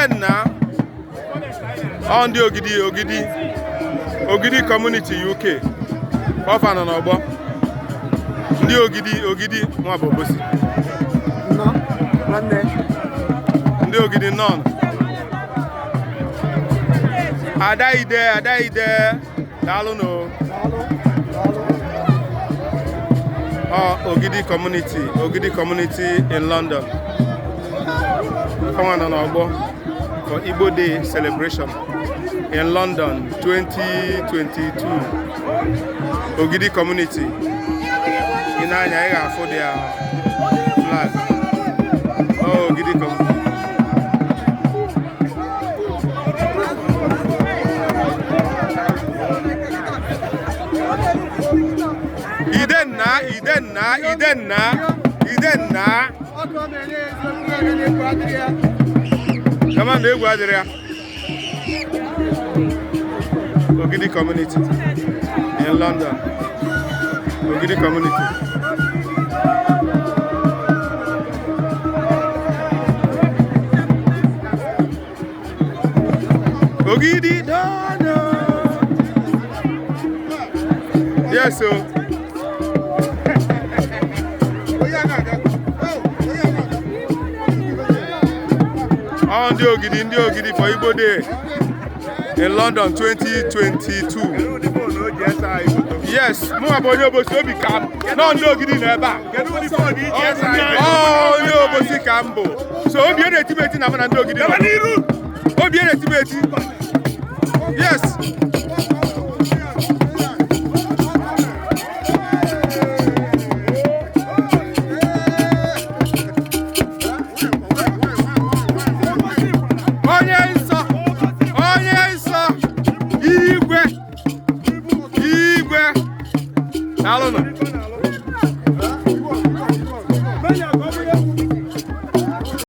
Idenna on the Ogidi community UK. Ofa no ogbo. Ndị Ogidi nwa bobosi. No. Nwanne. Ndị Ogidi none. Adaide. Daalụ no. Ogidi community in London. Come on Ogbo for Igbo Day celebration in London 2022. Ogidi community. In Anya for their flag. Oh, Ogidi community. Idenna. Come on, they go there. Ogidi community in London. Ogidi community. Ogidi, no. Yes, sir. Ndị Ogidi for Igbo Day in London 2022. Yes, mụ abụ onye obosi obi ka m. Nọ ndị Ogidi na ebe a. Onye obosi ka m bụ. So obi na-etibeti na mana ndị Ogidi. Obi na-etibeti. Yes. Igwe. Daalụ nụ.